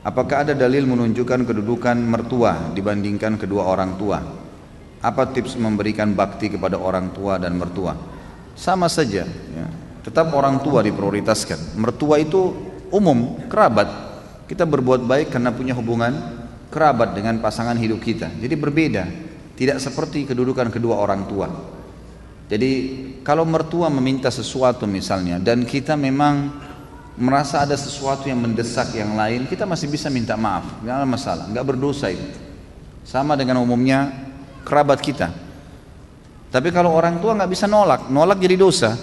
Apakah ada dalil menunjukkan kedudukan mertua dibandingkan kedua orang tua? Apa tips memberikan bakti kepada orang tua dan mertua? Sama saja, ya. Tetap orang tua diprioritaskan. Mertua itu umum, kerabat. Kita berbuat baik karena punya hubungan kerabat dengan pasangan hidup kita. Jadi berbeda, tidak seperti kedudukan kedua orang tua. Jadi kalau mertua meminta sesuatu misalnya, dan kita memang merasa ada sesuatu yang mendesak yang lain, kita masih bisa minta maaf, nggak ada masalah, nggak berdosa itu. Sama dengan umumnya kerabat kita. Tapi kalau orang tua nggak bisa nolak jadi dosa,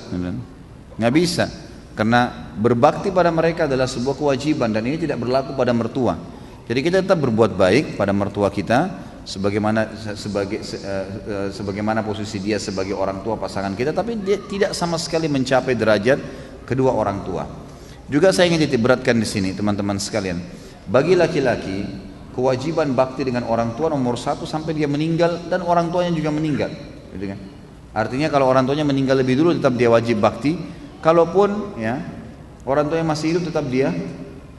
nggak bisa. Karena berbakti pada mereka adalah sebuah kewajiban dan ini tidak berlaku pada mertua. Jadi kita tetap berbuat baik pada mertua kita, sebagaimana posisi dia sebagai orang tua pasangan kita, tapi dia tidak sama sekali mencapai derajat kedua orang tua. Juga saya ingin titik beratkan di sini teman-teman sekalian, bagi laki-laki kewajiban bakti dengan orang tua nomor satu sampai dia meninggal dan orang tuanya juga meninggal, gitu kan? Artinya kalau orang tuanya meninggal lebih dulu tetap dia wajib bakti, kalaupun ya orang tuanya masih hidup tetap dia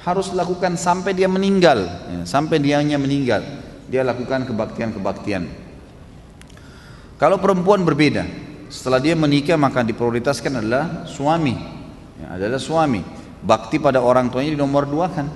harus lakukan sampai dia meninggal, ya, sampai dianya meninggal dia lakukan kebaktian-kebaktian. Kalau perempuan berbeda, setelah dia menikah maka diprioritaskan adalah suami, ya, adalah suami. Bakti pada orang tuanya di nomor dua kan,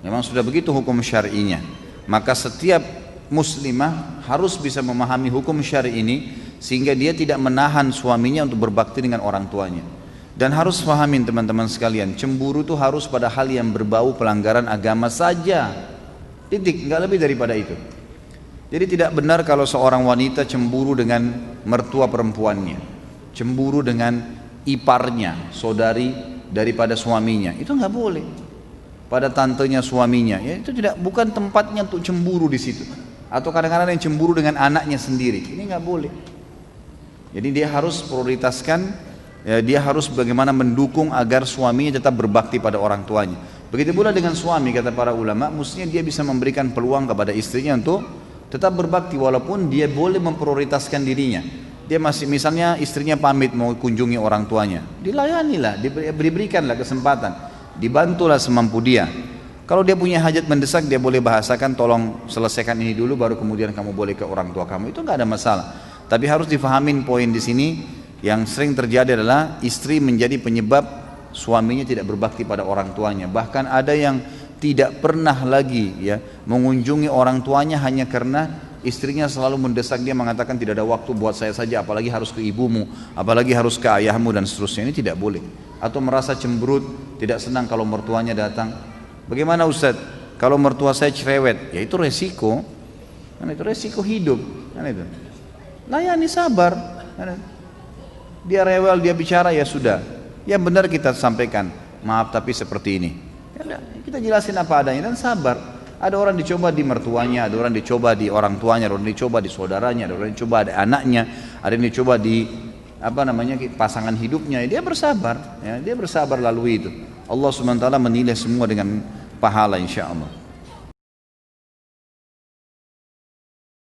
memang sudah begitu hukum syar'inya. Maka setiap muslimah harus bisa memahami hukum syar'i ini sehingga dia tidak menahan suaminya untuk berbakti dengan orang tuanya. Dan harus pahamin teman-teman sekalian, cemburu itu harus pada hal yang berbau pelanggaran agama saja. Titik, nggak lebih daripada itu. Jadi tidak benar kalau seorang wanita cemburu dengan mertua perempuannya, cemburu dengan iparnya, saudari daripada suaminya, itu nggak boleh. Pada tantenya suaminya, ya itu bukan tempatnya untuk cemburu di situ. Atau kadang-kadang yang cemburu dengan anaknya sendiri, ini nggak boleh. Jadi dia harus prioritaskan, ya, dia harus bagaimana mendukung agar suaminya tetap berbakti pada orang tuanya. Begitu pula dengan suami, kata para ulama, mestinya dia bisa memberikan peluang kepada istrinya untuk tetap berbakti walaupun dia boleh memprioritaskan dirinya. Dia masih, misalnya istrinya pamit mau kunjungi orang tuanya, dilayanilah, diberikanlah kesempatan, dibantulah semampu dia. Kalau dia punya hajat mendesak, dia boleh bahasakan, tolong selesaikan ini dulu baru kemudian kamu boleh ke orang tua kamu, itu nggak ada masalah. Tapi harus difahamin poin di sini yang sering terjadi adalah istri menjadi penyebab suaminya tidak berbakti pada orang tuanya. Bahkan ada yang tidak pernah lagi ya mengunjungi orang tuanya hanya karena istrinya selalu mendesak dia, mengatakan tidak ada waktu buat saya saja, apalagi harus ke ibumu, apalagi harus ke ayahmu dan seterusnya. Ini tidak boleh. Atau merasa cemberut, tidak senang kalau mertuanya datang. Bagaimana Ustaz? Kalau mertua saya cerewet, ya itu resiko, kan itu resiko hidup, kan itu. Layani, sabar. Dia rewel, dia bicara, ya sudah. Yang benar kita sampaikan, maaf tapi seperti ini. Ya, kita jelasin apa adanya dan sabar. Ada orang dicoba di mertuanya, ada orang dicoba di orang tuanya, ada orang dicoba di saudaranya, ada orang dicoba di anaknya, ada yang dicoba di pasangan hidupnya. Dia bersabar, ya, dia bersabar lalui itu. Allah SWT menilai semua dengan pahala insya Allah.